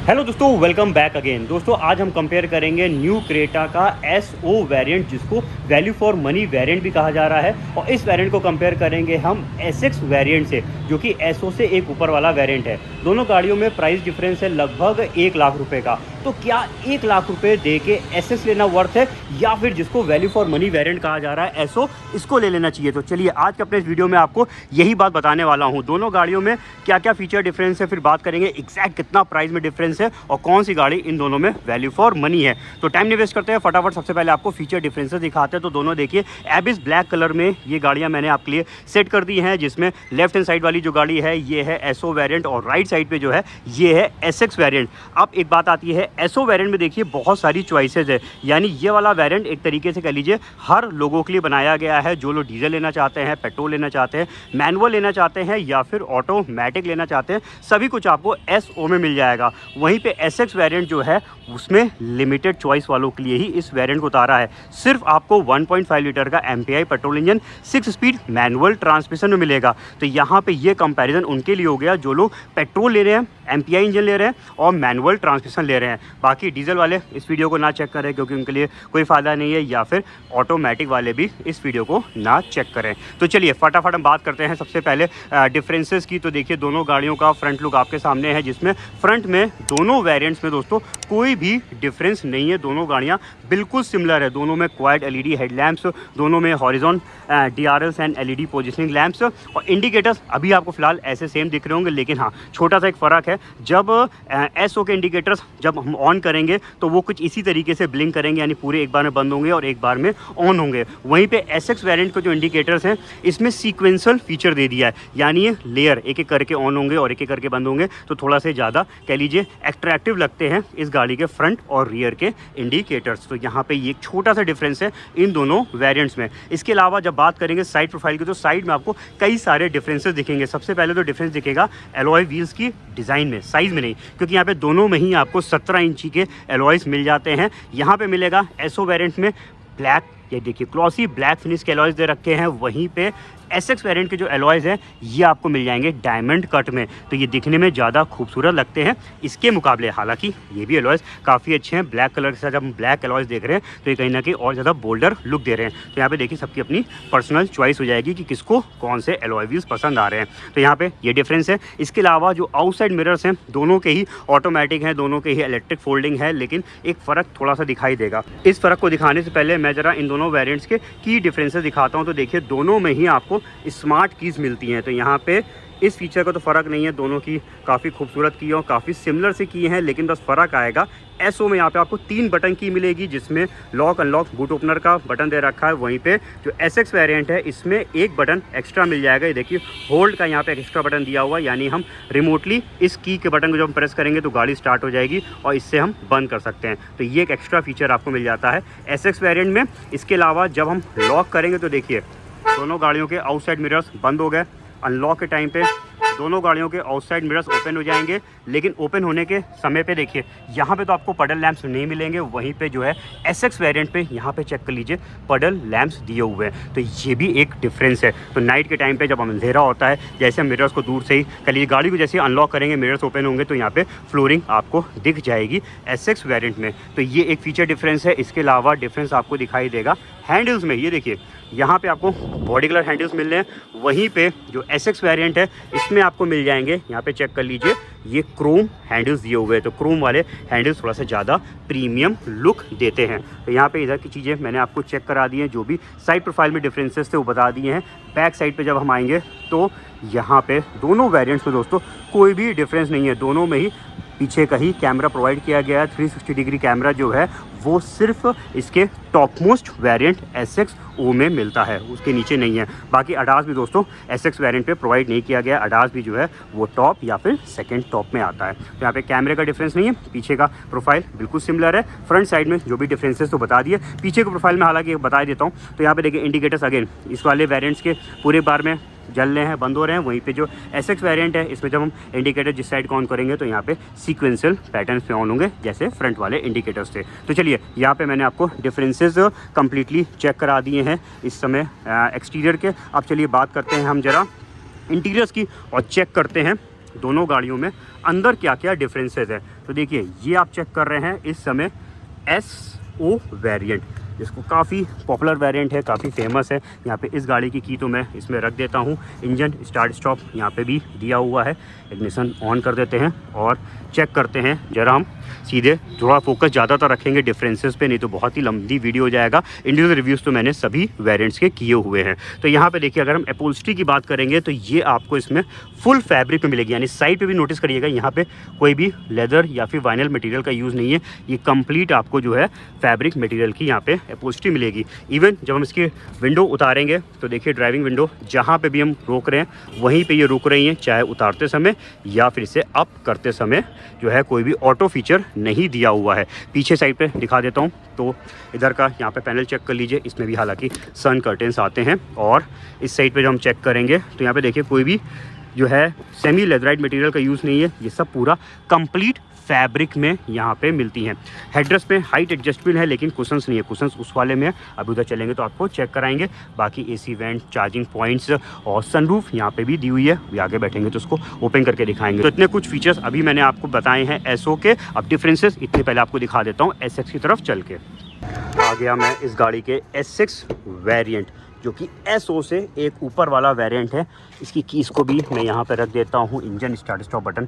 Hello दोस्तों, welcome back again. दोस्तों आज हम कंपेयर करेंगे न्यू क्रेटा का एसओ वेरिएंट, जिसको वैल्यू फॉर मनी वेरिएंट भी कहा जा रहा है, और इस वेरिएंट को कंपेयर करेंगे हम एसएक्स वेरिएंट से, जो कि एसओ से एक ऊपर वाला वेरिएंट है। दोनों गाड़ियों में प्राइस डिफरेंस है लगभग 1 लाख रुपए का। तो क्या 1 लाख रुपए दे के एसएक्स लेना वर्थ है, या फिर जिसको वैल्यू फॉर मनी वेरिएंट कहा जा रहा है एसओ, इसको ले लेना चाहिए? तो चलिए आज के अपने इस वीडियो में आपको यही बात बताने वाला हूँ। दोनों गाड़ियों में क्या क्या फीचर डिफरेंस है, फिर बात करेंगे एग्जैक्ट कितना प्राइस में डिफरेंस है और कौन सी गाड़ी इन दोनों में वैल्यू फॉर मनी है। तो टाइम नहीं वेस्ट करते हैं, फटाफट सबसे पहले आपको फीचर डिफरेंसेस दिखाते हैं। तो दोनों देखिए, एबिस ब्लैक कलर में ये गाड़ियां मैंने आपके लिए सेट कर दी हैं, जिसमें लेफ्ट हैंड साइड वाली जो गाड़ी है ये है एसओ वेरिएंट, और राइट साइड पे जो है ये है एसएक्स वेरिएंट। अब एक बात आती है, एसओ वेरिएंट में देखिए बहुत सारी चॉइसेस है, यानी ये वाला वेरिएंट एक तरीके से कह लीजिए हर लोगों के लिए बनाया गया है। जो लोग डीजल लेना चाहते हैं, पेट्रोल लेना चाहते हैं, मैनुअल लेना चाहते हैं या फिर ऑटोमेटिक लेना चाहते हैं, सभी कुछ आपको एसओ में मिल जाएगा। वहीं पे एसएक्स वेरिएंट जो है उसमें लिमिटेड चॉइस वालों के लिए ही इस वेरिएंट को उतारा है। सिर्फ आपको 1.5 लीटर का MPI petrol engine 6 speed manual transmission में मिलेगा। तो यहाँ पे ये कंपैरिजन उनके लिए हो गया जो लोग पेट्रोल ले रहे हैं, एमपीआई इंजन ले रहे हैं और मैनुअल ट्रांसमिशन ले रहे हैं। बाकी डीजल वाले इस वीडियो को ना चेक करें, क्योंकि उनके लिए कोई फ़ायदा नहीं है, या फिर ऑटोमेटिक वाले भी इस वीडियो को ना चेक करें। तो चलिए फटाफट हम बात करते हैं सबसे पहले डिफरेंसेस की। तो देखिए दोनों गाड़ियों का फ्रंट लुक आपके सामने है, जिसमें फ्रंट में दोनों वेरिएंट्स में दोस्तों कोई भी डिफरेंस नहीं है। दोनों गाड़ियां बिल्कुल सिमिलर है। दोनों में क्वाड एलईडी हेडलैम्प्स, दोनों में horizon DRLs and LED positioning lamps, और इंडिकेटर्स अभी आपको फिलहाल ऐसे सेम दिख रहे होंगे, लेकिन हाँ छोटा सा एक फ़र्क है। जब एसओ के इंडिकेटर्स जब हम ऑन करेंगे तो वो कुछ इसी तरीके से ब्लिंक करेंगे, यानी पूरे एक बार में बंद होंगे और एक बार में ऑन होंगे। वहीं पे एसएक्स वेरिएंट के जो इंडिकेटर्स हैं इसमें सीक्वेंशियल फीचर दे दिया है, यानी ये लेयर एक एक करके ऑन होंगे और एक एक करके बंद होंगे, तो थोड़ा से ज़्यादा कह लीजिए एट्रैक्टिव लगते हैं इस गाड़ी के फ्रंट और रियर के इंडिकेटर्स। तो यहाँ पे ये एक छोटा सा डिफरेंस है इन दोनों वेरिएंट्स में। इसके अलावा जब बात करेंगे साइड प्रोफाइल की, तो साइड में आपको कई सारे डिफरेंसेस दिखेंगे। सबसे पहले तो डिफरेंस दिखेगा एलॉय व्हील्स की डिज़ाइन में, साइज़ में नहीं, क्योंकि यहाँ पे दोनों में ही आपको 17 इंची के एलॉयज मिल जाते हैं। यहाँ पे मिलेगा एसओ वेरिएंट में ब्लैक, ये देखिए क्लॉसी ब्लैक फिनिश के एलॉयज दे रखे हैं। वहीं पे एसएक्स वेरिएंट के जो एलॉयज हैं ये आपको मिल जाएंगे डायमंड कट में, तो ये दिखने में ज़्यादा खूबसूरत लगते हैं इसके मुकाबले। हालांकि ये भी एलॉयज काफ़ी अच्छे हैं। ब्लैक कलर के साथ जब हम ब्लैक एलॉयज देख रहे हैं तो ये कहीं ना कहीं और ज़्यादा बोल्डर लुक दे रहे हैं। तो यहाँ पे देखिए सबकी अपनी पर्सनल चॉइस हो जाएगी कि किसको कौन से एलॉय व्हील्स पसंद आ रहे हैं। तो यहाँ पे ये डिफरेंस है। इसके अलावा जो आउटसाइड मिरर्स हैं दोनों के ही ऑटोमेटिक हैं, दोनों के ही इलेक्ट्रिक फोल्डिंग है, लेकिन एक फ़र्क थोड़ा सा दिखाई देगा। इस फ़र्क को दिखाने से पहले मैं ज़रा इन दोनों वेरिएंट्स के की डिफरेंसेस दिखाता हूँ। तो देखिए दोनों में ही आपको स्मार्ट कीज़ मिलती हैं। तो यहाँ पे इस फीचर का तो फ़र्क नहीं है, दोनों की काफ़ी खूबसूरत की और काफ़ी सिमिलर से की हैं, लेकिन बस फ़र्क आएगा एसओ में यहाँ पे आपको 3 बटन की मिलेगी, जिसमें लॉक अनलॉक बूट ओपनर का बटन दे रखा है। वहीं पे जो एसएक्स वेरिएंट है इसमें एक बटन एक्स्ट्रा मिल जाएगा। ये देखिए होल्ड का यहाँ पे एक्स्ट्रा बटन दिया हुआ है, यानी हम रिमोटली इस की के बटन को जब हम प्रेस करेंगे तो गाड़ी स्टार्ट हो जाएगी और इससे हम बंद कर सकते हैं। तो ये एक एक्स्ट्रा फीचर आपको मिल जाता है एसएक्स वेरिएंट में। इसके अलावा जब हम लॉक करेंगे तो देखिए दोनों गाड़ियों के आउटसाइड मिरर्स बंद हो गए। अनलॉक के टाइम पे दोनों गाड़ियों के आउटसाइड मिरर्स ओपन हो जाएंगे, लेकिन ओपन होने के समय पे देखिए यहाँ पे तो आपको पडल लैंप्स नहीं मिलेंगे। वहीं पे जो है एसएक्स वेरिएंट पे यहाँ पे चेक कर लीजिए पडल लैंप्स दिए हुए हैं। तो ये भी एक डिफरेंस है। तो नाइट के टाइम पे जब अंधेरा होता है, जैसे हम मिरर्स को दूर से ही कह लीजिए गाड़ी को जैसे अनलॉक करेंगे मिरर्स ओपन होंगे तो यहाँ पे फ्लोरिंग आपको दिख जाएगी एसएक्स वेरिएंट में। तो ये एक फीचर डिफरेंस है। इसके अलावा डिफरेंस आपको दिखाई देगा हैंडल्स में। ये देखिए यहाँ पे आपको बॉडी कलर हैंडल्स मिल रहे हैं। वहीं पे जो एसएक्स वेरिएंट है इसमें आपको मिल जाएंगे, यहाँ पे चेक कर लीजिए, ये क्रोम हैंडल्स दिए हुए हैं। तो क्रोम वाले हैंडल्स थोड़ा सा ज़्यादा प्रीमियम लुक देते हैं। तो यहाँ पे इधर की चीज़ें मैंने आपको चेक करा दी हैं, जो भी साइड प्रोफाइल में डिफरेंसेस थे वो बता दिए हैं। बैक साइड पे जब हम आएंगे तो यहाँ पे दोनों वेरिएंट्स में दोस्तों कोई भी डिफरेंस नहीं है। दोनों में ही पीछे का ही कैमरा प्रोवाइड किया गया है। 360 डिग्री कैमरा जो है वो सिर्फ इसके टॉप मोस्ट वेरिएंट एसएक्स ओ में मिलता है, उसके नीचे नहीं है। बाकी अडास भी दोस्तों एसएक्स वेरिएंट पे प्रोवाइड नहीं किया गया। अडास भी जो है वो टॉप या फिर सेकंड टॉप में आता है। तो यहाँ पे कैमरे का डिफरेंस नहीं है, पीछे का प्रोफाइल बिल्कुल सिमिलर है। फ्रंट साइड में जो भी डिफरेंसेस तो बता दिए, पीछे के प्रोफाइल में हालांकि बता देता हूँ। तो यहाँ पे देखिए इंडिकेटर्स अगेन इस वाले वेरिएंट्स के पूरे बार में जल रहे हैं, बंद हो रहे हैं। वहीं पे जो एसएक्स वेरिएंट है इसमें जब हम इंडिकेटर जिस साइड को ऑन करेंगे तो यहाँ पे सीक्वेंशियल पैटर्न्स पे ऑन होंगे, जैसे फ्रंट वाले इंडिकेटर्स थे। तो चलिए यहाँ पे मैंने आपको डिफरेंसेस कंप्लीटली चेक करा दिए हैं इस समय एक्सटीरियर के। अब चलिए बात करते हैं हम जरा इंटीरियर्स की और चेक करते हैं दोनों गाड़ियों में अंदर क्या क्या डिफरेंसेस है। तो देखिए ये आप चेक कर रहे हैं इस समय SO वेरिएंट, जिसको काफ़ी पॉपुलर वेरिएंट है, काफ़ी फेमस है। यहाँ पे इस गाड़ी की तो मैं इसमें रख देता हूँ। इंजन स्टार्ट स्टॉप यहाँ पे भी दिया हुआ है। इग्निशन ऑन कर देते हैं और चेक करते हैं जरा हम सीधे। थोड़ा फोकस ज़्यादातर रखेंगे डिफरेंसेस पे, नहीं तो बहुत ही लंबी वीडियो हो जाएगा। इंडिविजुअल रिव्यूज़ तो मैंने सभी वेरिएंट्स के किए हुए हैं। तो यहाँ पे देखिए अगर हम अपहोल्स्ट्री की बात करेंगे तो ये आपको इसमें फुल फैब्रिक में मिलेगी, यानी साइड पे भी नोटिस करिएगा यहाँ पे कोई भी लेदर या फिर वाइनल मटेरियल का यूज़ नहीं है। ये कंप्लीट आपको जो है फैब्रिक मटेरियल की यहाँ पे अपहोल्स्ट्री मिलेगी। इवन जब हम इसकी विंडो उतारेंगे तो देखिए ड्राइविंग विंडो जहाँ पे भी हम रोक रहे हैं वहीं पे ये रुक रही हैं, चाहे उतारते समय या फिर इसे अप करते समय जो है कोई भी ऑटो फीचर नहीं दिया हुआ है। पीछे साइड पे दिखा देता हूँ तो इधर का यहाँ पे पैनल चेक कर लीजिए, इसमें भी हालांकि सन कर्टेंस आते हैं। और इस साइड पे जब हम चेक करेंगे तो यहाँ पे देखिए कोई भी जो है सेमी लेदराइट मटेरियल का यूज़ नहीं है, ये सब पूरा कंप्लीट फैब्रिक में यहाँ पे मिलती हैं। हेडरेस्ट पे हाइट एडजस्टमेंट है लेकिन कुशंस नहीं है, कुशंस उस वाले में है। अभी उधर चलेंगे तो आपको चेक कराएंगे। बाकी AC वेंट, चार्जिंग पॉइंट्स और सनरूफ यहाँ पे भी दी हुई है। अभी आगे बैठेंगे तो उसको ओपन करके दिखाएंगे। तो इतने कुछ फीचर्स अभी मैंने आपको बताए हैं SO के। अब डिफरेंसेस इतने पहले आपको दिखा देता हूँ SX की तरफ चल के। आ गया मैं इस गाड़ी के S6 वेरिएंट, जो कि SO से एक ऊपर वाला वेरिएंट है। इसकी कीज़ को भी मैं यहाँ पे रख देता हूँ। इंजन स्टार्ट स्टॉप बटन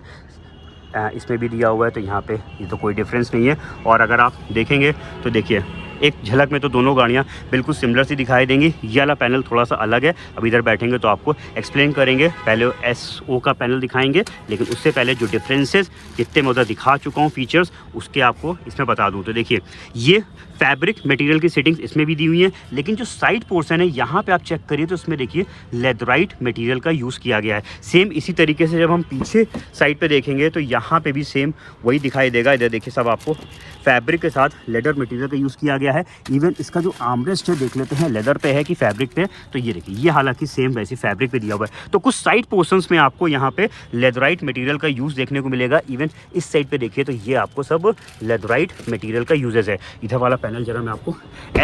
इसमें भी दिया हुआ है, तो यहाँ पे ये तो कोई डिफरेंस नहीं है। और अगर आप देखेंगे तो देखिए एक झलक में तो दोनों गाड़ियाँ बिल्कुल सिमिलर सी दिखाई देंगी। ये वाला पैनल थोड़ा सा अलग है, अब इधर बैठेंगे तो आपको एक्सप्लेन करेंगे। पहले SO का पैनल दिखाएंगे, लेकिन उससे पहले जो डिफरेंसेस जितने मैं उधर दिखा चुका हूँ फीचर्स, उसके आपको इसमें बता दूँ। तो देखिए ये फैब्रिक मटेरियल की सेटिंग्स इसमें भी दी हुई है, लेकिन जो साइड पोर्शन है यहाँ पे आप चेक करिए तो उसमें देखिए लेदराइट मटेरियल का यूज़ किया गया है। सेम इसी तरीके से जब हम पीछे साइड पे देखेंगे तो यहाँ पे भी सेम वही दिखाई देगा। इधर देखिए सब आपको फैब्रिक के साथ लेदर मटेरियल का यूज़ किया गया है। इवन इसका जो आर्मरेस्ट है देख लेते हैं लेदर पे है कि फैब्रिक पे, तो ये देखिए ये हालांकि सेम वैसे फैब्रिक पे दिया हुआ है। तो कुछ साइड पोर्शंस में आपको यहाँ पे लेदराइट मटेरियल का यूज़ देखने को मिलेगा। इवन इस साइड पे देखिए तो ये आपको सब लेदराइट मटेरियल का यूजेस है। इधर वाला पैनल जरा मैं आपको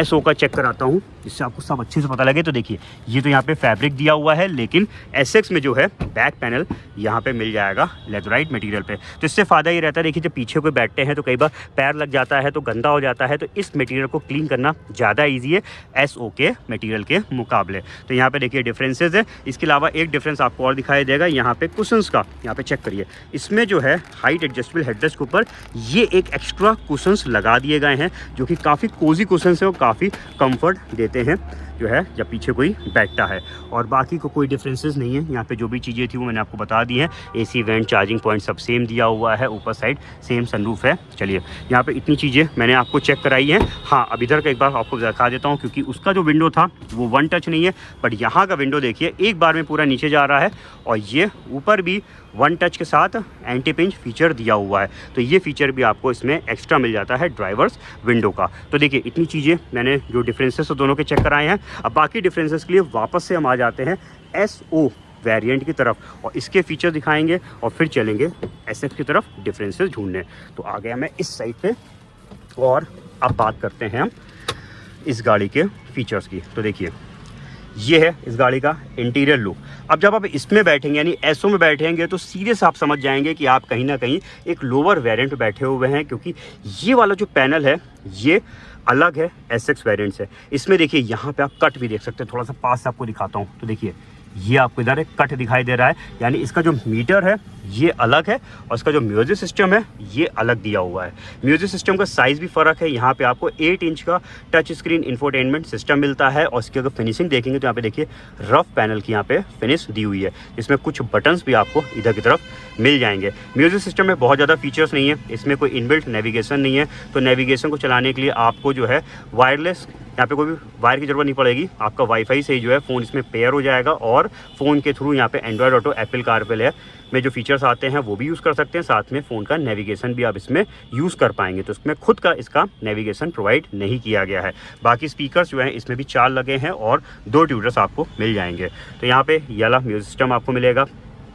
SO का चेक कराता हूँ, जिससे आपको सब अच्छे से पता लगे। तो देखिए ये तो यहाँ पे फैब्रिक दिया हुआ है, लेकिन SX में जो है बैक पैनल यहाँ पे मिल जाएगा लेदराइट मटेरियल पे। तो इससे फ़ायदा ये रहता है, देखिए जब पीछे कोई बैठते हैं तो कई बार पैर लग जाता है तो गंदा हो जाता है, तो इस मटेरियल को क्लीन करना ज़्यादा ईजी है SO के मटेरियल के मुकाबले। तो यहाँ पे देखिए डिफरेंसेस है। इसके अलावा एक डिफरेंस आपको और दिखाई देगा यहाँ पे कुशंस का। यहाँ पे चेक करिए, इसमें जो है हाइट एडजस्टेबल हेडरेस्ट के ऊपर ये एक एक्स्ट्रा कुशंस लगा दिए गए हैं, जो कि काफ़ी कोजी कुशंस है और काफ़ी कंफर्ट देते हैं जो है जब पीछे कोई बैठता है। और बाकी को कोई डिफरेंसेस नहीं है। यहाँ पे जो भी चीज़ें थी वो मैंने आपको बता दी हैं। AC वेंट, चार्जिंग पॉइंट सब सेम दिया हुआ है। ऊपर साइड सेम सनरूफ है। चलिए यहाँ पे इतनी चीज़ें मैंने आपको चेक कराई हैं। हाँ, अब इधर का एक बार आपको दिखा देता हूँ, क्योंकि उसका जो विंडो था वो वन टच नहीं है, बट यहाँ का विंडो देखिए एक बार में पूरा नीचे जा रहा है। और ये ऊपर भी वन टच के साथ एंटी पिंच फीचर दिया हुआ है, तो ये फीचर भी आपको इसमें एक्स्ट्रा मिल जाता है ड्राइवर्स विंडो का। तो देखिए इतनी चीज़ें मैंने जो डिफरेंसेस दोनों के चेक कराए हैं। अब बाकी डिफरेंसेस के लिए वापस से हम आ जाते हैं SO वेरिएंट की तरफ, और इसके फीचर दिखाएंगे और फिर चलेंगे SX की तरफ डिफरेंसेस ढूंढने। तो आ गया मैं इस साइड पे, और अब बात करते हैं हम इस गाड़ी के फीचर्स की। तो देखिए ये है इस गाड़ी का इंटीरियर लुक। अब जब आप इसमें बैठेंगे यानी SO में बैठेंगे तो सीधे से आप समझ जाएंगे कि आप कहीं ना कहीं एक लोअर वेरिएंट में बैठे हुए हैं, क्योंकि ये वाला जो पैनल है ये अलग है SX वेरिएंट से। इसमें देखिए यहाँ पे आप कट भी देख सकते हैं। थोड़ा सा पास से आपको दिखाता हूँ, तो देखिए ये आपको इधर एक कट दिखाई दे रहा है, यानी इसका जो मीटर है ये अलग है और इसका जो म्यूजिक सिस्टम है ये अलग दिया हुआ है। म्यूजिक सिस्टम का साइज़ भी फ़र्क है। यहाँ पे आपको 8 इंच का टच स्क्रीन इंफोटेनमेंट सिस्टम मिलता है, और इसकी अगर फिनिशिंग देखेंगे तो यहाँ पे देखिए रफ पैनल की यहाँ पे फिनिश दी हुई है, जिसमें कुछ बटन्स भी आपको इधर की तरफ मिल जाएंगे। म्यूजिक सिस्टम में बहुत ज़्यादा फीचर्स नहीं है, इसमें कोई इनबिल्ट नेविगेशन नहीं है, तो नेविगेशन को चलाने के लिए आपको जो है वायरलेस, यहाँ पे कोई भी वायर की ज़रूरत नहीं पड़ेगी। आपका वाईफाई से ही जो है फ़ोन इसमें पेयर हो जाएगा, और फ़ोन के थ्रू यहाँ पे एंड्रॉयड ऑटो, एप्पल कारप्ले में जो फीचर्स आते हैं वो भी यूज़ कर सकते हैं। साथ में फ़ोन का नेविगेशन भी आप इसमें यूज़ कर पाएंगे, तो इसमें खुद का इसका नेविगेशन प्रोवाइड नहीं किया गया है। बाकी स्पीकर्स जो हैं इसमें भी 4 लगे हैं और 2 ट्यूटर्स आपको मिल जाएंगे। तो यहाँ पे ये वाला म्यूजिक सिस्टम आपको मिलेगा।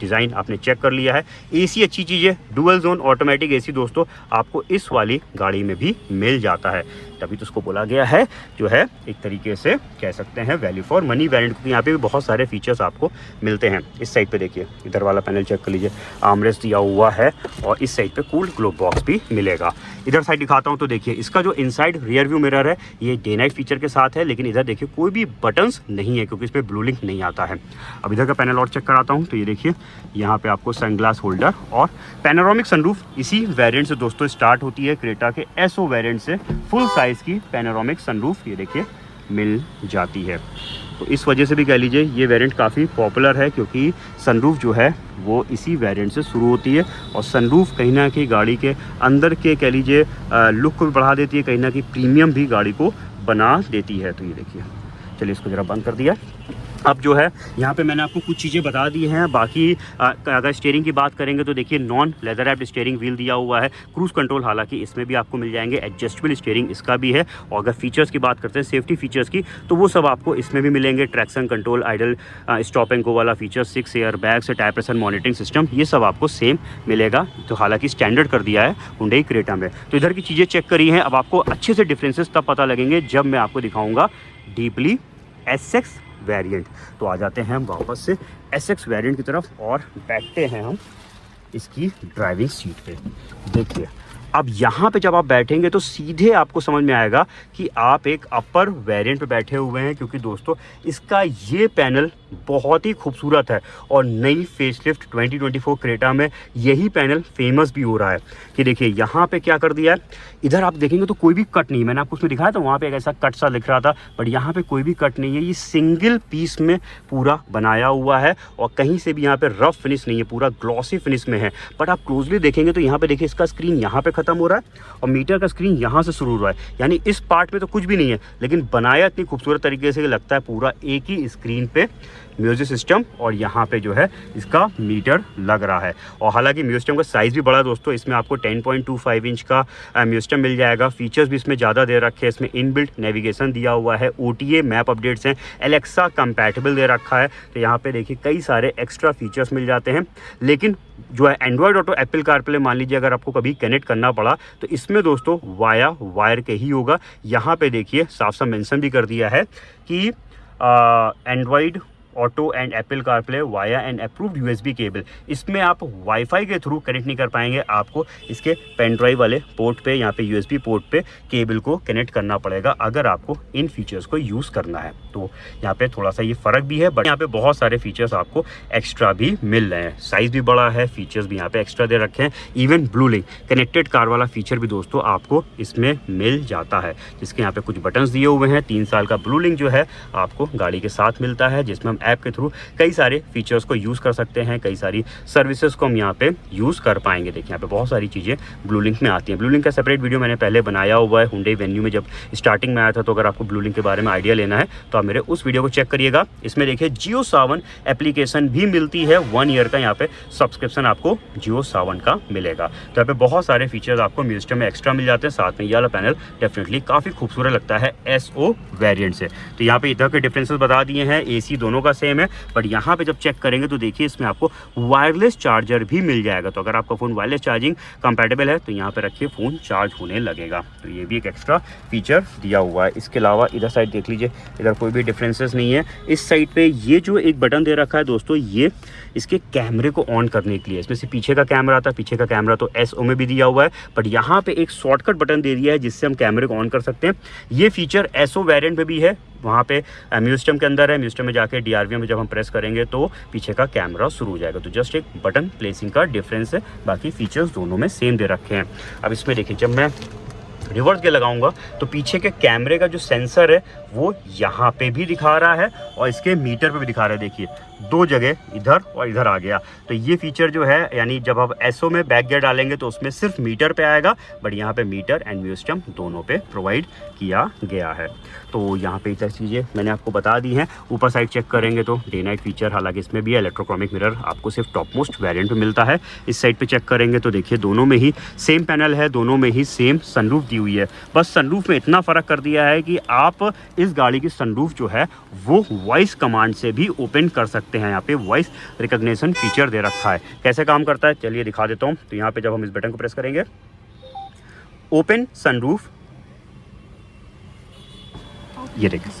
डिज़ाइन आपने चेक कर लिया है। एसी अच्छी चीज़ है, डुअल जोन ऑटोमेटिक एसी दोस्तों आपको इस वाली गाड़ी में भी मिल जाता है, तभी तो उसको बोला गया है जो है एक तरीके से कह सकते हैं वैल्यू फॉर मनी वेरिएंट, क्योंकि यहाँ पे भी बहुत सारे फीचर्स आपको मिलते हैं। इस साइड पे देखिए, इधर वाला पैनल चेक कर लीजिए, आर्मरेस्ट दिया हुआ है और इस साइड पे कूल ग्लोब बॉक्स भी मिलेगा। इधर साइड दिखाता हूँ तो देखिए इसका जो इनसाइड रियर व्यू मिरर है ये डे नाइट फीचर के साथ है, लेकिन इधर देखिए कोई भी बटन्स नहीं है क्योंकि इस पर ब्लू लिंक नहीं आता है। अब इधर का पैनल और चेक कराता हूँ तो ये देखिए यहाँ पे आपको सनग्लास होल्डर और पैनोरामिक सनरूफ इसी वेरिएंट से दोस्तों स्टार्ट होती है। क्रेटा के एसओ वेरिएंट से फुल साइज़ की पैनोरामिक सनरूफ ये देखिए मिल जाती है। तो इस वजह से भी कह लीजिए ये वेरिएंट काफ़ी पॉपुलर है, क्योंकि सनरूफ जो है वो इसी वेरिएंट से शुरू होती है और सनरूफ कहीं ना कहीं गाड़ी के अंदर के कह लीजिए लुक को भी बढ़ा देती है, कहीं ना कहीं प्रीमियम भी गाड़ी को बना देती है। तो ये देखिए, चलिए इसको ज़रा बंद कर दिया। अब जो है यहाँ पे मैंने आपको कुछ चीज़ें बता दी हैं। बाकी अगर स्टीयरिंग की बात करेंगे तो देखिए non leather wrapped steering wheel दिया हुआ है। क्रूज़ कंट्रोल हालांकि इसमें भी आपको मिल जाएंगे, एडजस्टेबल स्टीयरिंग इसका भी है। और अगर फीचर्स की बात करते हैं सेफ्टी फीचर्स की तो वो सब आपको इसमें भी मिलेंगे। Traction control, idle stop and go वाला feature, 6 air bags, tyre pressure monitoring system, ये सब आपको सेम मिलेगा। तो हालांकि स्टैंडर्ड कर दिया है हुंडई क्रेटा में। तो इधर की चीज़ें चेक करी हैं। अब आपको अच्छे से डिफरेंसेस तब पता लगेंगे जब मैं आपको दिखाऊँगा डीपली एसएक्स वेरिएंट। तो आ जाते हैं हम वापस से एसएक्स वेरिएंट की तरफ और बैठते हैं हम इसकी ड्राइविंग सीट पे। देखिए अब यहाँ पे जब आप बैठेंगे तो सीधे आपको समझ में आएगा कि आप एक अपर वेरिएंट पे बैठे हुए हैं, क्योंकि दोस्तों इसका ये पैनल बहुत ही खूबसूरत है और नई फेसलिफ्ट 2024 क्रेटा में यही पैनल फेमस भी हो रहा है। कि देखिए यहाँ पे क्या कर दिया है, इधर आप देखेंगे तो कोई भी कट नहीं, मैंने आपको उसमें दिखाया था वहाँ पे एक ऐसा कट सा लिख रहा था, बट यहाँ पे कोई भी कट नहीं है। ये सिंगल पीस में पूरा बनाया हुआ है और कहीं से भी यहाँ पे रफ फिनिश नहीं है, पूरा ग्लॉसी फिनिश में है। बट आप क्लोजली देखेंगे तो यहाँ पे देखिए इसका स्क्रीन यहाँ पे खत्म हो रहा है और मीटर का स्क्रीन यहाँ से शुरू हो रहा है, यानी इस पार्ट में तो कुछ भी नहीं है, लेकिन बनाया इतनी खूबसूरत तरीके से लगता है पूरा एक ही स्क्रीन पे म्यूजिक सिस्टम और यहाँ पे जो है इसका मीटर लग रहा है। और हालांकि म्यूजिक सिस्टम का साइज़ भी बड़ा है दोस्तों, इसमें आपको 10.25 इंच का म्यूजिक सिस्टम मिल जाएगा। फीचर्स भी इसमें ज़्यादा दे रखे हैं, इसमें इनबिल्ट नेविगेशन दिया हुआ है, OTA मैप अपडेट्स हैं, एलेक्सा कंपैटिबल दे रखा है। तो यहाँ पे देखिए कई सारे एक्स्ट्रा फीचर्स मिल जाते हैं। लेकिन जो है एंड्रॉयड ऑटो, एप्पल कारप्ले मान लीजिए अगर आपको कभी कनेक्ट करना पड़ा तो इसमें दोस्तों वाया वायर के ही होगा। यहाँ पे देखिए साफ साफ मेंशन भी कर दिया है कि Android auto and Apple CarPlay via and approved USB cable. इसमें आप वाईफाई के थ्रू कनेक्ट नहीं कर पाएंगे, आपको इसके पेन ड्राइव वाले पोर्ट पे, यहाँ पे USB पोर्ट पे केबल को कनेक्ट करना पड़ेगा अगर आपको इन फीचर्स को यूज़ करना है। तो यहाँ पे थोड़ा सा ये फ़र्क भी है, बट यहाँ पे बहुत सारे फीचर्स आपको एक्स्ट्रा भी मिल रहे हैं। साइज़ भी बड़ा है, फीचर्स भी यहाँ पे एक्स्ट्रा दे रखे हैं। Even blue link connected car वाला फीचर भी दोस्तों आपको इसमें मिल जाता है, जिसके यहाँ पे कुछ बटन्स दिए हुए हैं। 3 साल का ब्लू लिंक जो है आपको गाड़ी के साथ मिलता है, जिसमें हम ऐप के थ्रू कई सारे फीचर्स को यूज़ कर सकते हैं, कई सारी सर्विसेज को हम यहाँ पे यूज़ कर पाएंगे। देखिए यहाँ पे बहुत सारी चीज़ें ब्लू लिंक में आती हैं। ब्लू लिंक का सेपरेट वीडियो मैंने पहले बनाया हुआ है हुंडई वेन्यू में जब स्टार्टिंग में आया था। तो अगर आपको ब्लू लिंक के बारे में आइडिया लेना है तो आप मेरे उस वीडियो को चेक करिएगा। इसमें देखिए जियो सावन एप्लीकेशन भी मिलती है, 1 ईयर का यहाँ पे सब्सक्रिप्शन आपको जियो सावन का मिलेगा। तो यहाँ पे बहुत सारे फीचर्स आपको म्यूजिक में एक्स्ट्रा मिल जाते हैं। साथ में ये वाला पैनल डेफिनेटली काफ़ी खूबसूरत लगता है SO वेरिएंट से। तो यहाँ पे इधर के डिफरेंसेस बता दिए हैं, AC दोनों का सेम है, बट यहाँ पे जब चेक करेंगे तो देखिए इसमें आपको वायरलेस चार्जर भी मिल जाएगा। तो अगर आपका फ़ोन वायरलेस चार्जिंग कंपैटिबल है तो यहाँ पे रखिए, फ़ोन चार्ज होने लगेगा। तो ये भी एक एक्स्ट्रा फीचर दिया हुआ है। इसके अलावा इधर साइड देख लीजिए, इधर कोई भी डिफरेंसेस नहीं है। इस साइड पे ये जो एक बटन दे रखा है दोस्तों, ये इसके कैमरे को ऑन करने के लिए, इसमें से पीछे का कैमरा आता है, पीछे का कैमरा तो SO में भी दिया हुआ है, बट यहाँ पे एक शॉर्टकट बटन दे दिया है जिससे हम कैमरे को ऑन कर सकते हैं। ये फीचर SO वेरिएंट में भी है, वहाँ पे म्यूजिक के अंदर है। म्यूजिक में जाके DRV में जब हम प्रेस करेंगे तो पीछे का कैमरा शुरू हो जाएगा। तो जस्ट एक बटन प्लेसिंग का डिफरेंस है, बाकी फीचर्स दोनों में सेम दे रखे हैं। अब इसमें देखिए जब मैं रिवर्स गियर लगाऊंगा तो पीछे के कैमरे का जो सेंसर है वो यहाँ पे भी दिखा रहा है और इसके मीटर पे भी दिखा रहा है। देखिए 2 जगह इधर और इधर आ गया। तो ये फीचर जो है, यानी जब आप SO में बैक गियर डालेंगे तो उसमें सिर्फ मीटर पे आएगा, बट यहाँ पे मीटर एंड म्यूजिक दोनों पे प्रोवाइड किया गया है। तो यहाँ पे इतनी चीज़ें मैंने आपको बता दी हैं। ऊपर साइड चेक करेंगे तो डे नाइट फीचर हालांकि इसमें भी है। इलेक्ट्रोक्रोमिक मिरर आपको सिर्फ टॉप मोस्ट वेरिएंट पे मिलता है। इस साइड पे चेक करेंगे तो देखिए दोनों में ही सेम पैनल है, दोनों में ही सेम सनरूफ दी हुई है। बस सनरूफ में इतना फ़र्क कर दिया है कि आप इस गाड़ी की सनरूफ जो है वो वॉइस कमांड से भी ओपन कर सकते सकते हैं। यहाँ पे वॉइस रिकॉग्निशन फीचर दे रखा है। कैसे काम करता है चलिए दिखा देता हूँ। तो यहाँ पे जब हम इस बटन को प्रेस करेंगे, ओपन सनरूफ, ये देखिए,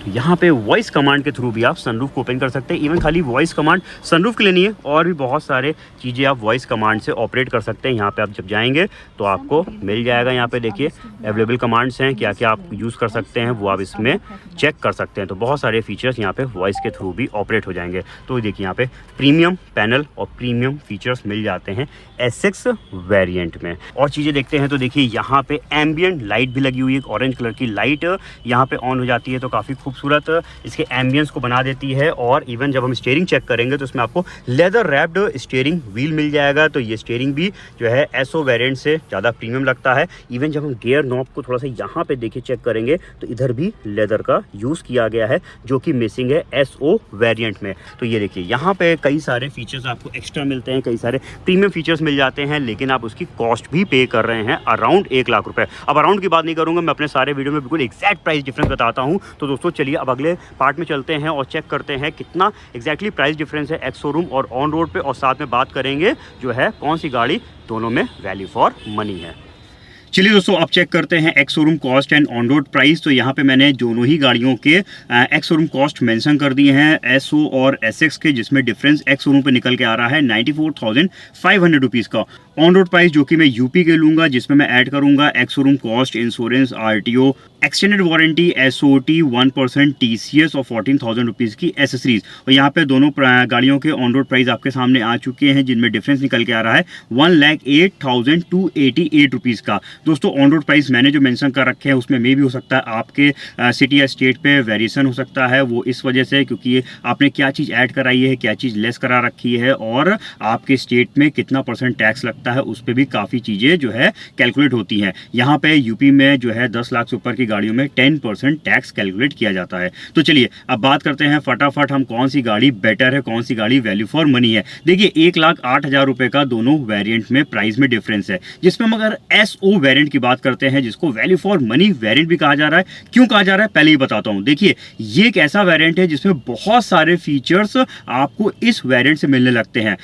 तो यहाँ पे वॉइस कमांड के थ्रू भी आप सनरूफ को ओपन कर सकते हैं। इवन खाली वॉइस कमांड सनरूफ के लिए नहीं है, और भी बहुत सारे चीज़ें आप वॉइस कमांड से ऑपरेट कर सकते हैं। यहाँ पे आप जब जाएंगे तो आपको मिल जाएगा। यहाँ पे देखिए अवेलेबल कमांड्स हैं, क्या क्या आप यूज़ कर सकते हैं वो आप इसमें चेक कर सकते हैं। तो बहुत सारे फीचर्स यहाँ पे वॉइस के थ्रू भी ऑपरेट हो जाएंगे। तो देखिए यहाँ पे प्रीमियम पैनल और प्रीमियम फीचर्स मिल जाते हैं SX वेरिएंट में। और चीज़ें देखते हैं तो देखिए यहाँ पे एम्बियंट लाइट भी लगी हुई है, ऑरेंज कलर की लाइट यहाँ पे ऑन हो जाती है, तो काफ़ी खूबसूरत इसके एम्बियंस को बना देती है। और इवन जब हम स्टीयरिंग चेक करेंगे तो इसमें आपको लेदर रैप्ड स्टीयरिंग व्हील मिल जाएगा। तो ये स्टीयरिंग भी जो है SO वेरिएंट से ज़्यादा प्रीमियम लगता है। इवन जब हम गियर नॉब को थोड़ा सा यहाँ पे देखिए चेक करेंगे तो इधर भी लेदर का यूज़ किया गया है, जो कि मिसिंग है SO वेरिएंट में। तो ये देखिए यहाँ पे कई सारे फीचर्स आपको एक्स्ट्रा मिलते हैं, कई सारे प्रीमियम फीचर्स मिल जाते हैं, लेकिन आप उसकी कॉस्ट भी पे कर रहे हैं अराउंड 1 लाख रुपए। अब अराउंड की बात नहीं करूंगा, मैं अपने सारे वीडियो में बिल्कुल एग्जैक्ट प्राइस डिफरेंस बताता हूं। तो दोस्तों चलिए अब अगले पार्ट में चलते हैं और चेक करते हैं कितना एग्जैक्टली प्राइस डिफरेंस है एक्स शोरूम और ऑन रोड पे, और साथ में बात करेंगे जो है कौन सी गाड़ी दोनों में वैल्यू फॉर मनी है। चलिए दोस्तों अब चेक करते हैं ex showroom cost and on road price. तो यहाँ पे मैंने दोनों ही गाड़ियों के एक्स शोरूम कॉस्ट मेंशन कर दिए हैं, SO और SX के, जिसमें डिफरेंस एक्स शोरूम पे निकल के आ रहा है 94,500 रुपीज़ का। ऑन रोड प्राइस जो कि मैं यूपी के लूंगा, जिसमें मैं ऐड करूंगा ex showroom cost, insurance, RTO, extended warranty, SOT, 1% TCS और 14,000 रुपीज़ की एसेसरीज। और यहाँ पे दोनों गाड़ियों के ऑन रोड प्राइस आपके सामने आ चुके हैं, जिनमें डिफरेंस निकल के आ रहा है 1,08,288 रुपीज़ का। दोस्तों ऑन रोड प्राइस मैंने जो मेंशन कर रखे हैं उसमें मे भी हो सकता है आपके सिटी या स्टेट पे वेरिएशन हो सकता है। वो इस वजह से क्योंकि आपने क्या चीज़ ऐड कराई है, क्या चीज़ लेस करा रखी है, और आपके स्टेट में कितना % टैक्स लगता है, उस पर भी काफ़ी चीज़ें जो है कैलकुलेट होती हैं। यहाँ पे यूपी में जो है 10 लाख से ऊपर की गाड़ियों में 10% टैक्स कैलकुलेट किया जाता है। तो चलिए अब बात करते हैं फटाफट हम कौन सी गाड़ी बेटर है, कौन सी गाड़ी वैल्यू फॉर मनी है। देखिए 1,08,000 रुपए का दोनों वेरिएंट में प्राइस में डिफरेंस है, जिसमें हम अगर SO वेरिएंट की बात करते हैं, जिसको वैल्यू फॉर मनी वेरिएंट भी कहा जा रहा है। क्यों कहा जा रहा है पहले ही बताता हूं। देखिए ये एक ऐसा वेरिएंट है जिसमें बहुत सारे फीचर्स आपको इस वेरिएंट से मिलने लगते हैं।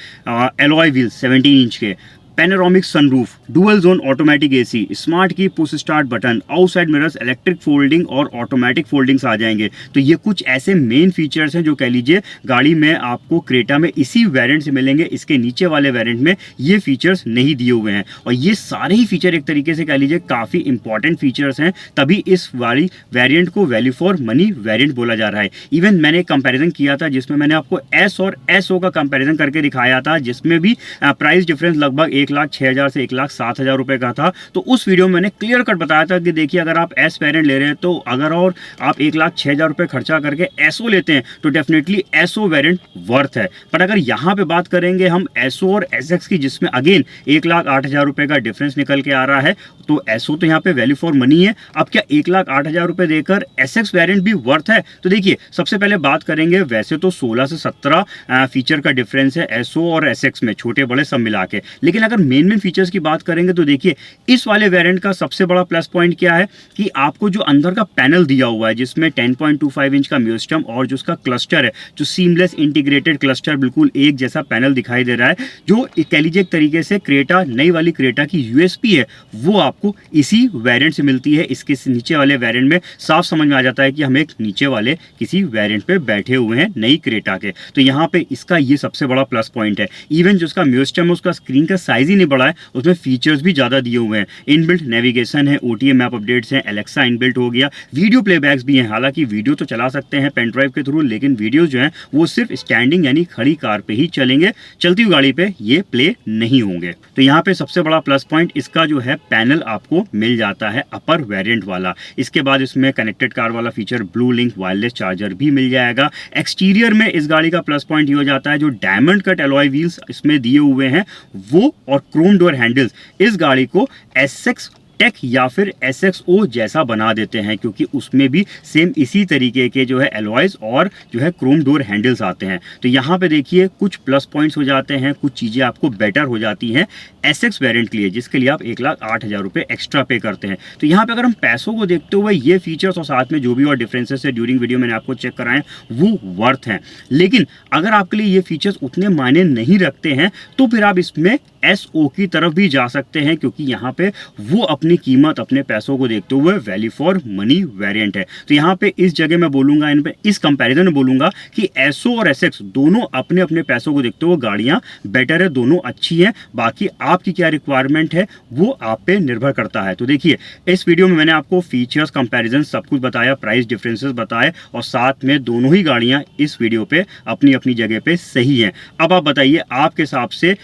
एलॉय व्हील 17 इंच के, panoramic sunroof, dual zone automatic AC, smart key push start button, outside mirrors, electric folding और ऑटोमेटिक फोल्डिंग्स आ जाएंगे। तो ये कुछ ऐसे मेन फीचर्स हैं जो कह लीजिए गाड़ी में आपको क्रेटा में इसी वेरिएंट से मिलेंगे। इसके नीचे वाले वेरिएंट में ये फीचर्स नहीं दिए हुए हैं, और ये सारे ही फीचर एक तरीके से कह लीजिए काफ़ी इंपॉर्टेंट फीचर्स हैं, तभी इस वाली वेरिएंट को वैल्यू फॉर मनी वेरिएंट बोला जा रहा है। इवन मैंने कंपेरिजन किया था जिसमें मैंने आपको S और SO का कंपेरिजन करके दिखाया था, जिसमें भी प्राइस डिफरेंस लगभग 1,06,000 से 1,07,000 रुपए का था। तो उस वीडियो में मैंने क्लियर कट बताया था कि देखिए अगर आप S वेरिएंट ले रहे हैं तो अगर और आप 1,06,000 रुपए खर्चा करके SO लेते हैं तो डेफिनेटली SO वेरिएंट वर्थ है। पर अगर यहाँ पे बात करेंगे हम SO और SX की, जिसमें अगेन 1,08,000 रुपए का डिफरेंस निकल के आ रहा है, तो SO तो यहाँ पे वैल्यू फॉर मनी है। अब क्या 1,08,000 रुपए देकर SX वेरिएंट भी वर्थ है? तो देखिए सबसे पहले बात करेंगे, वैसे तो 16 से 17 फीचर का डिफरेंस है SO और SX में, छोटे बड़े सब मिला के। लेकिन अगर मेन फीचर्स की बात करेंगे तो देखिए इस वाले वेरिएंट का सबसे बड़ा प्लस पॉइंट क्या है कि आपको जो अंदर का पैनल दिया हुआ है, जिसमें 10.25 इंच का म्यूसिस्टम और जो उसका क्लस्टर है, जो सीमलेस इंटीग्रेटेड क्लस्टर, बिल्कुल एक जैसा पैनल दिखाई दे रहा है, जो कह लीजिए एक तरीके से क्रेटा, नई वाली क्रेटा की USP है, वो आपको इसी वेरिएंट से मिलती है। इसके नीचे वाले वेरिएंट में साफ समझ में आ जाता है कि हम एक नीचे वाले किसी वेरिएंट पे बैठे हुए हैं नई क्रेटा के। तो यहाँ पे इसका ये सबसे बड़ा प्लस पॉइंट है। इवन जो उसका म्यूसिस्टम है, उसका स्क्रीन का साइज ही नहीं बढ़ा है, उसमें फीचर्स भी ज़्यादा दिए हुए हैं। इनबिल्ट नेविगेशन है, OTA मैप अपडेट्स हैं, एलेक्सा इनबिल्ट हो गया, वीडियो प्लेबैक्स भी हैं। हालांकि वीडियो तो चला सकते हैं पेन ड्राइव के थ्रू, लेकिन वीडियो जो हैं वो सिर्फ स्टैंडिंग यानी खड़ी कार पे ही चलेंगे, चलती हुई गाड़ी पे ये प्ले नहीं होंगे। तो यहाँ पे सबसे बड़ा प्लस पॉइंट इसका जो है पैनल आपको मिल जाता है अपर वेरिएंट वाला। इसके बाद इसमें कनेक्टेड कार वाला feature, blue link wireless charger भी मिल जाएगा। एक्सटीरियर में इस गाड़ी का प्लस पॉइंट ये हो जाता है, जो डायमंड कट एलॉय व्हील्स इसमें दिए हुए हैं वो, और क्रोम डोर हैंडल्स इस गाड़ी को SX टेक या फिर SXO जैसा बना देते हैं, क्योंकि उसमें भी सेम इसी तरीके के जो है एलॉयज और जो है क्रोम डोर हैंडल्स आते हैं। तो यहाँ पे देखिए कुछ प्लस पॉइंट्स हो जाते हैं, कुछ चीज़ें आपको बेटर हो जाती हैं SX वेरिएंट के लिए, जिसके लिए आप 1,08,000 रुपये एक्स्ट्रा पे करते हैं। तो यहाँ पे अगर हम पैसों को देखते हुए ये फीचर्स और साथ में जो भी और डिफरेंसेस है ड्यूरिंग वीडियो मैंने आपको चेक कराएं वो वर्थ हैं। लेकिन अगर आपके लिए ये फीचर्स उतने मायने नहीं रखते हैं तो फिर आप इसमें SO की तरफ भी जा सकते हैं, क्योंकि यहाँ पे वो अपनी कीमत अपने पैसों को देखते हुए वैल्यू फॉर मनी वेरिएंट है। तो यहाँ पे इस जगह मैं बोलूंगा, इन पे इस कंपैरिजन में बोलूंगा कि SO और SX दोनों अपने अपने पैसों को देखते हुए गाड़ियाँ बेटर है, दोनों अच्छी हैं। बाकी आपकी क्या रिक्वायरमेंट है वो आप पे निर्भर करता है। तो देखिए इस वीडियो में मैंने आपको फीचर्स कंपैरिजन सब कुछ बताया, प्राइस डिफरेंसेस बताए, और साथ में दोनों ही गाड़ियाँ इस वीडियो पे अपनी अपनी जगह पे सही हैं। अब आप बताइए आपके हिसाब से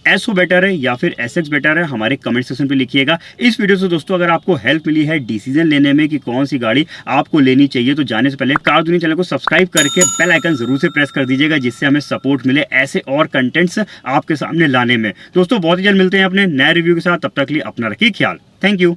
SO बेटर है या फिर SX बेटर है, हमारे कमेंट सेक्शन पे लिखिएगा। इस वीडियो से दोस्तों अगर आपको हेल्प मिली है डिसीजन लेने में कि कौन सी गाड़ी आपको लेनी चाहिए, तो जाने से पहले कार दुनिया चैनल को सब्सक्राइब करके बेल आइकन जरूर से प्रेस कर दीजिएगा, जिससे हमें सपोर्ट मिले ऐसे और कंटेंट्स आपके सामने लाने में। दोस्तों बहुत ही जल्द मिलते हैं अपने नए रिव्यू के साथ, तब तक के लिए अपना रखिए ख्याल। Thank you.